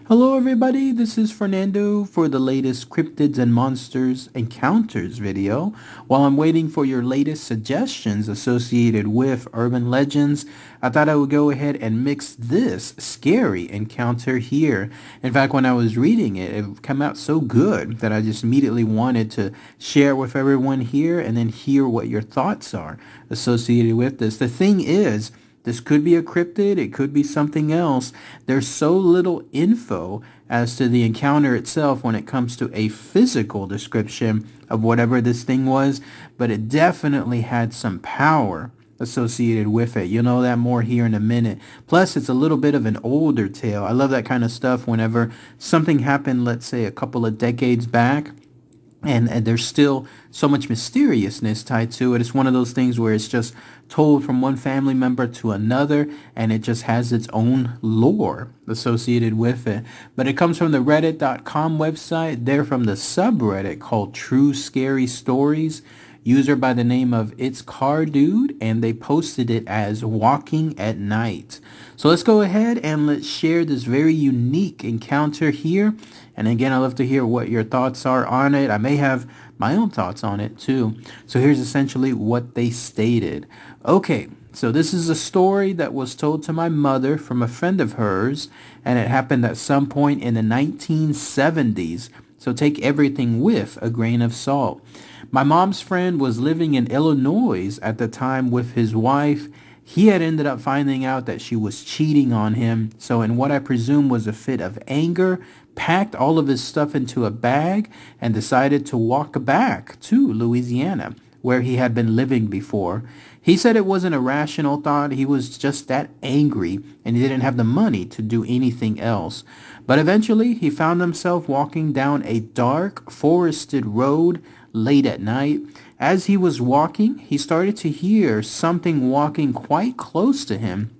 Hello everybody, this is Fernando for the latest Cryptids and Monsters Encounters video. While I'm waiting for your latest suggestions associated with urban legends, I thought I would go ahead and mix this scary encounter here. In fact, when I was reading it, it came out so good that I just immediately wanted to share with everyone here and then hear what your thoughts are associated with this. The thing is, this could be a cryptid, it could be something else. There's so little info as to the encounter itself when it comes to a physical description of whatever this thing was, but it definitely had some power associated with it. You'll know that more here in a minute. Plus, it's a little bit of an older tale. I love that kind of stuff whenever something happened, let's say a couple of decades back, and there's still so much mysteriousness tied to it. It's one of those things where it's just told from one family member to another, and it just has its own lore associated with it. But it comes from the reddit.com website. They're from the subreddit called True Scary Stories. User by the name of It's Car Dude, and they posted it as Walking at Night. So let's go ahead and let's share this very unique encounter here. And again, I'd love to hear what your thoughts are on it. I may have my own thoughts on it too. So here's essentially what they stated. Okay, so this is a story that was told to my mother from a friend of hers, and it happened at some point in the 1970s. So take everything with a grain of salt. My mom's friend was living in Illinois at the time with his wife. He had ended up finding out that she was cheating on him, so in what I presume was a fit of anger, packed all of his stuff into a bag and decided to walk back to Louisiana, where he had been living before. He said it wasn't a rational thought. He was just that angry, and he didn't have the money to do anything else. But eventually, he found himself walking down a dark, forested road late at night. As he was walking, he started to hear something walking quite close to him,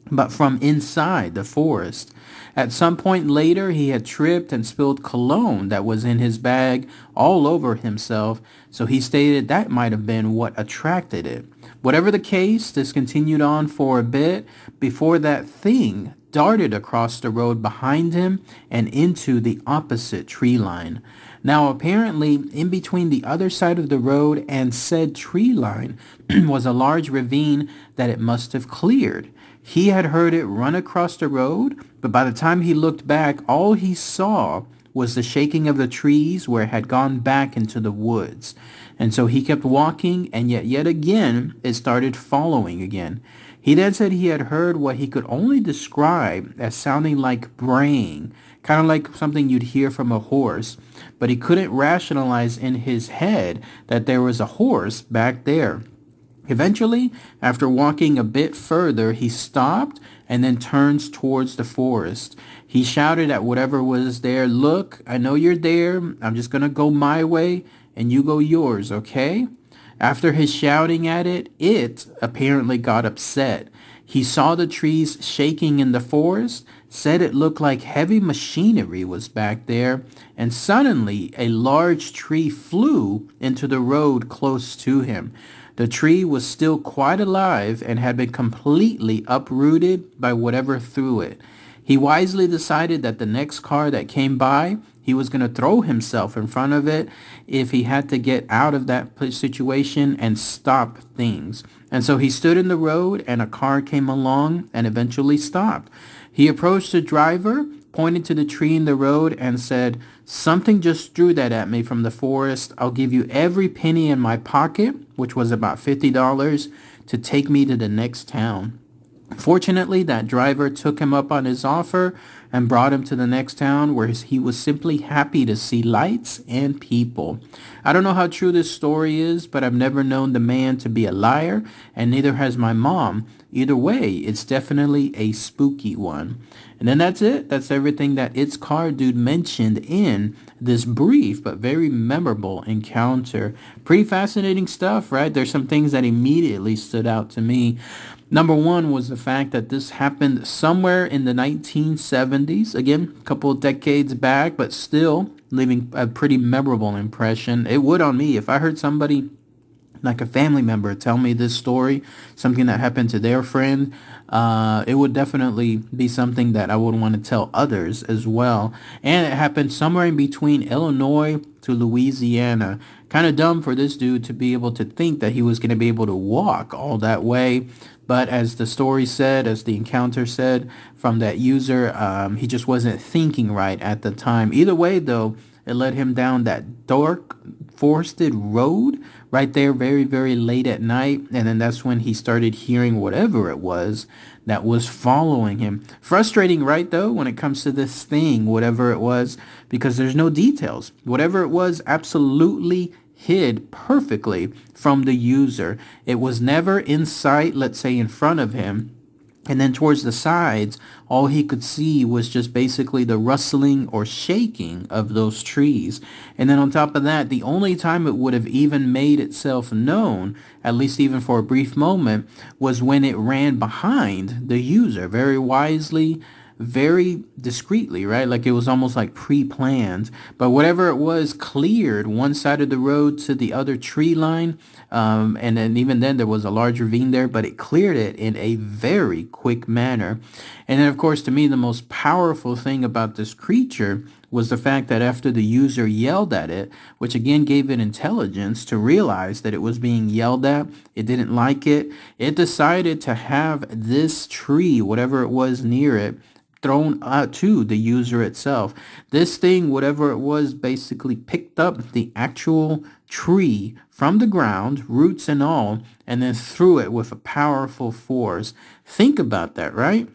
but from inside the forest. At some point later, he had tripped and spilled cologne that was in his bag all over himself, so he stated that might have been what attracted it. Whatever the case, this continued on for a bit before that thing darted across the road behind him and into the opposite tree line. Now, apparently, in between the other side of the road and said tree line was a large ravine that it must have cleared. He had heard it run across the road, but by the time he looked back, all he saw was the shaking of the trees where it had gone back into the woods. And so he kept walking, and yet again, it started following again. He then said he had heard what he could only describe as sounding like braying, kind of like something you'd hear from a horse, but he couldn't rationalize in his head that there was a horse back there. Eventually, after walking a bit further, he stopped and then turns towards the forest. He shouted at whatever was there, "Look, I know you're there. I'm just going to go my way and you go yours, okay?" After his shouting at it, it apparently got upset. He saw the trees shaking in the forest, said it looked like heavy machinery was back there, and suddenly a large tree flew into the road close to him. The tree was still quite alive and had been completely uprooted by whatever threw it. He wisely decided that the next car that came by, he was going to throw himself in front of it if he had to get out of that situation and stop things. And so he stood in the road and a car came along and eventually stopped. He approached the driver, pointed to the tree in the road and said, "Something just threw that at me from the forest. I'll give you every penny in my pocket," which was about $50, "to take me to the next town." Fortunately, that driver took him up on his offer and brought him to the next town where he was simply happy to see lights and people. I don't know how true this story is, but I've never known the man to be a liar, and neither has my mom. Either way, it's definitely a spooky one. And then that's it. That's everything that It's Car Dude mentioned in this brief but very memorable encounter. Pretty fascinating stuff, right? There's some things that immediately stood out to me. Number one was the fact that this happened somewhere in the 1970s. Again, a couple of decades back, but still leaving a pretty memorable impression. It would on me if I heard somebody like a family member tell me this story, something that happened to their friend, it would definitely be something that I would want to tell others as well. And it happened somewhere in between Illinois to Louisiana. Kind of dumb for this dude to be able to think that he was going to be able to walk all that way. But as the story said, as the encounter said from that user, he just wasn't thinking right at the time. Either way, though, it led him down that dark, forested road right there very, very late at night. And then that's when he started hearing whatever it was that was following him. Frustrating, right, though, when it comes to this thing, whatever it was, because there's no details. Whatever it was absolutely hid perfectly from the user. It was never in sight, let's say in front of him. And then towards the sides, all he could see was just basically the rustling or shaking of those trees. And then on top of that, the only time it would have even made itself known, at least even for a brief moment, was when it ran behind the user very wisely, very discreetly, right? Like it was almost like pre-planned. But whatever it was cleared one side of the road to the other tree line. And then even then there was a large ravine there, but it cleared it in a very quick manner. And then of course, to me, the most powerful thing about this creature was the fact that after the user yelled at it, which again gave it intelligence to realize that it was being yelled at, it didn't like it, it decided to have this tree, whatever it was near it, thrown to the user itself. This thing, whatever it was, basically picked up the actual tree from the ground, roots and all, and then threw it with a powerful force. Think about that, right?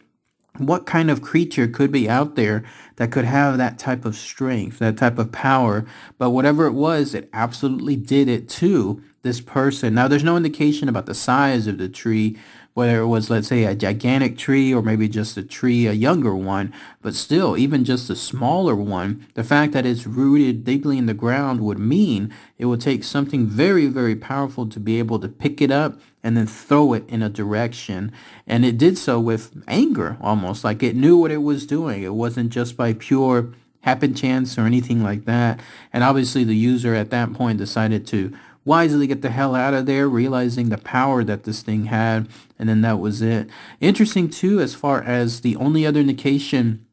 What kind of creature could be out there that could have that type of strength, that type of power? But whatever it was, it absolutely did it to this person. Now, there's no indication about the size of the tree, whether it was, let's say, a gigantic tree or maybe just a tree, a younger one. But still, even just a smaller one, the fact that it's rooted deeply in the ground would mean it would take something very, very powerful to be able to pick it up and then throw it in a direction. And it did so with anger, almost like it knew what it was doing. It wasn't just by pure happen chance or anything like that. And obviously the user at that point decided to wisely get the hell out of there, realizing the power that this thing had. And then that was it. Interesting too, as far as the only other indication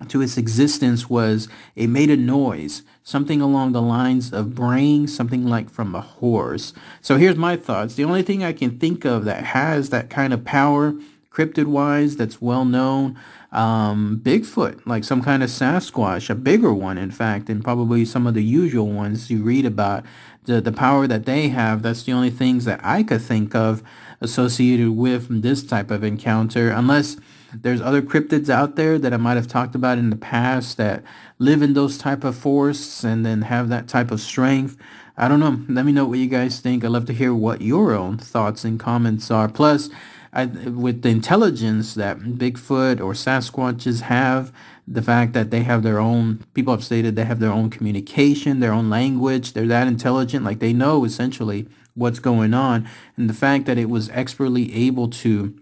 to its existence was it made a noise, something along the lines of braying, something like from a horse. So here's my thoughts. The only thing I can think of that has that kind of power, cryptid-wise, that's well known, Bigfoot, like some kind of Sasquatch, a bigger one, in fact, and probably some of the usual ones you read about. The power that they have, that's the only things that I could think of associated with this type of encounter, unless there's other cryptids out there that I might have talked about in the past that live in those type of forests and then have that type of strength. I don't know. Let me know what you guys think. I'd love to hear what your own thoughts and comments are. Plus, with the intelligence that Bigfoot or Sasquatches have, the fact that they have their own, people have stated they have their own communication, their own language, they're that intelligent, like they know essentially what's going on. And the fact that it was expertly able to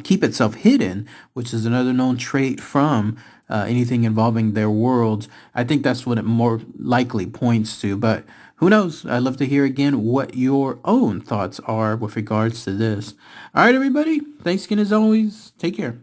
keep itself hidden, which is another known trait from anything involving their worlds. I think that's what it more likely points to. But who knows? I'd love to hear again what your own thoughts are with regards to this. All right, everybody. Thanks again as always. Take care.